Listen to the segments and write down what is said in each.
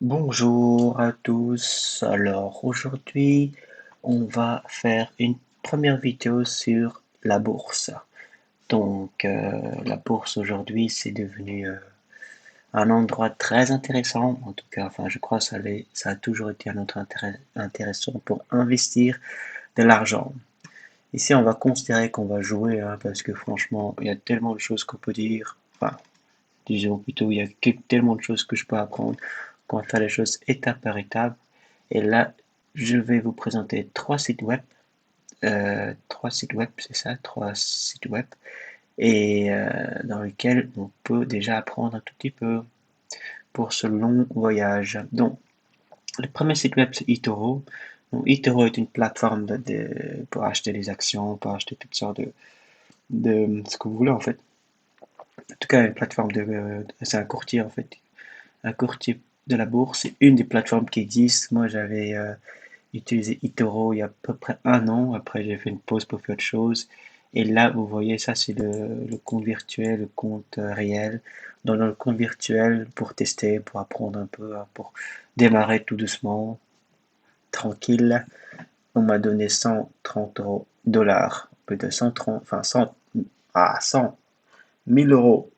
Bonjour à tous. Alors aujourd'hui, on va faire une première vidéo sur la bourse. La bourse aujourd'hui, c'est devenu un endroit très intéressant. En tout cas, enfin, je crois que ça a toujours été un autre intéressant pour investir de l'argent. Ici, on va considérer qu'on va jouer, hein, parce que franchement, il y a tellement de choses qu'on peut dire. Enfin, disons plutôt, il y a tellement de choses que je peux apprendre qu'on va faire les choses étape par étape. Et là, je vais vous présenter trois sites web, c'est ça, trois sites web, et dans lesquels on peut déjà apprendre un tout petit peu pour ce long voyage. Donc, le premier site web, c'est eToro. Donc, eToro est une plateforme pour acheter des actions, pour acheter toutes sortes de ce que vous voulez en fait. En tout cas, une plateforme c'est un courtier en fait, un courtier de la bourse. C'est une des plateformes qui existent. Moi, j'avais utilisé eToro il y a à peu près un an. Après, j'ai fait une pause pour faire autre chose. Et là, vous voyez, ça, c'est le compte virtuel, le compte réel. Dans le compte virtuel, pour tester, pour apprendre un peu, hein, pour démarrer tout doucement, tranquille, on m'a donné 130 euros, dollars, plutôt 130, enfin 100 1000 euros,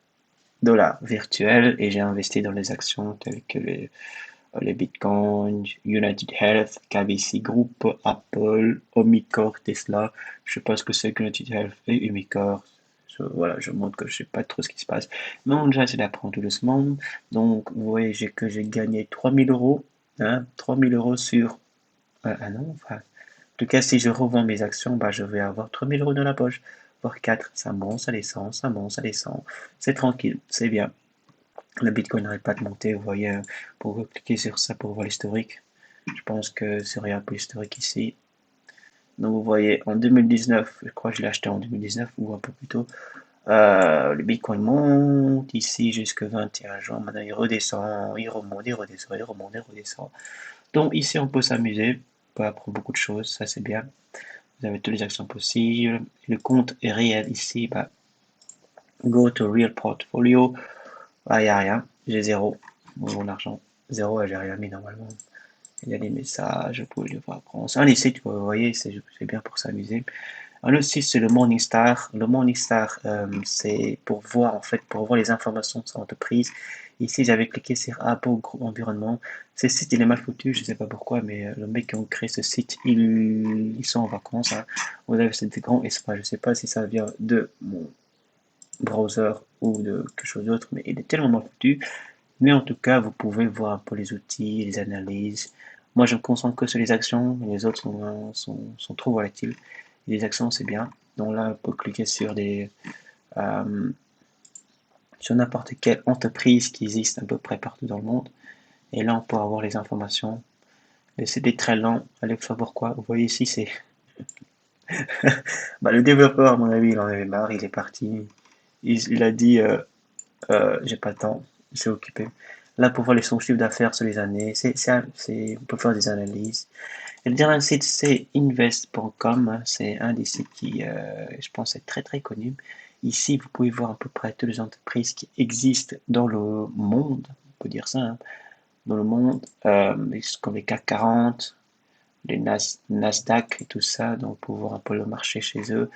dollars virtuels, et j'ai investi dans les actions telles que les bitcoins, United Health, KBC Group, Apple, Omicor, Tesla. Je sais pas ce que c'est que United Health et Omicor. Voilà, je montre que je sais pas trop ce qui se passe. Mais on j'essaie d'apprendre tout doucement. Donc, vous voyez que j'ai gagné 3000 euros. Hein, 3000 euros sur un an. Enfin, en tout cas, si je revends mes actions, bah, je vais avoir 3000 euros dans la poche. Voire 4. Ça monte, ça descend, ça monte, ça descend. C'est tranquille, c'est bien. Le Bitcoin n'arrête pas de monter, vous voyez, pour cliquer sur ça pour voir l'historique. Je pense que c'est rien pour l'historique ici. Donc vous voyez, en 2019, je crois que je l'ai acheté en 2019 ou un peu plus tôt, le Bitcoin monte ici jusqu'au 21 juin. Maintenant il redescend, il remonte, il redescend, il remonte, il redescend. Donc ici on peut s'amuser, on peut apprendre beaucoup de choses, ça c'est bien. Vous avez toutes les actions possibles. Le compte est réel ici, bah, go to real portfolio. Ah, il n'y a rien, j'ai zéro. Mon argent, zéro, j'ai rien mis normalement. Il y a des messages, vous pouvez le voir apprendre. C'est un des sites, vous voyez, c'est bien pour s'amuser. Un autre site, c'est le Morningstar. Le Morningstar, c'est pour voir, en fait, pour voir les informations de son entreprise. Ici, j'avais cliqué sur Apple Environnement. Ce site, il est mal foutu, je ne sais pas pourquoi, mais le mec qui a créé ce site, ils sont en vacances, hein. Vous avez ce grand espace, je ne sais pas si ça vient de mon browser ou de quelque chose d'autre, mais il est tellement mal foutu. Mais en tout cas, vous pouvez voir un peu les outils, les analyses. Moi, je me concentre que sur les actions, les autres sont trop volatiles. Les actions, c'est bien. Donc là, on peut cliquer euh, sur n'importe quelle entreprise qui existe à peu près partout dans le monde. Et là, on peut avoir les informations. Et c'est des très lent. Allez savoir pourquoi. Vous voyez ici, c'est bah, le développeur, à mon avis, il en avait marre. Il est parti. Il a dit j'ai pas le temps, je suis occupé. Là, pour voir son chiffre d'affaires sur les années, on peut faire des analyses. Et le dernier site, c'est invest.com. C'est un des sites qui, je pense, est très très connu. Ici, vous pouvez voir à peu près toutes les entreprises qui existent dans le monde, on peut dire ça, hein, dans le monde, comme les CAC 40, les Nasdaq et tout ça, donc pour voir un peu le marché chez eux,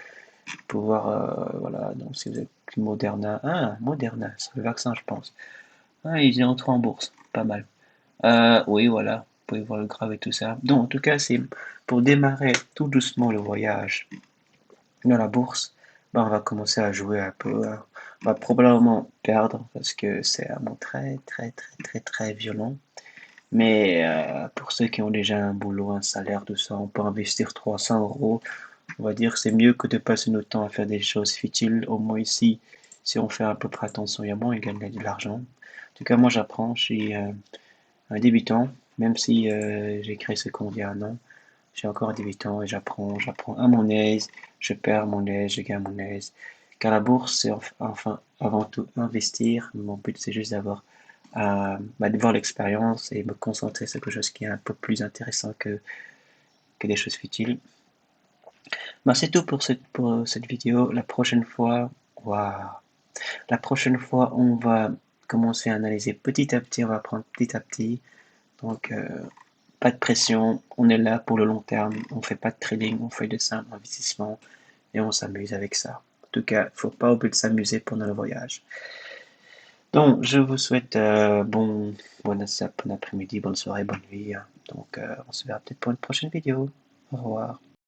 pour voir, voilà, donc si vous êtes Moderna, Moderna, c'est le vaccin, je pense. Ah, il est entré en bourse, pas mal. Oui, voilà, vous pouvez voir le grave et tout ça. Donc, en tout cas, c'est pour démarrer tout doucement le voyage dans la bourse. Ben, on va commencer à jouer un peu, hein. On va probablement perdre parce que c'est un monde très, très, très, très, très violent. Mais pour ceux qui ont déjà un boulot, un salaire, tout ça, on peut investir 300 euros. On va dire que c'est mieux que de passer notre temps à faire des choses futiles. Au moins ici, si on fait à peu près attention, il y a moins, on gagne de l'argent. En tout cas, moi j'apprends, je suis un débutant, même si j'ai créé ce compte il y a un an. Je suis encore un débutant et j'apprends à mon aise, je perds mon aise, je gagne mon aise. Car la bourse, c'est enfin avant tout investir. Mon but, c'est juste de voir l'expérience et me concentrer sur quelque chose qui est un peu plus intéressant que des choses futiles. Bah, c'est tout pour cette vidéo. La prochaine fois, waouh, la prochaine fois, on va commencer à analyser petit à petit, on va apprendre petit à petit. Donc, pas de pression, on est là pour le long terme, on fait pas de trading, on fait de simples investissements et on s'amuse avec ça. En tout cas, faut pas oublier de s'amuser pendant le voyage. Donc, je vous souhaite bon après-midi, bonne soirée, bonne nuit. Donc, on se verra peut-être pour une prochaine vidéo. Au revoir.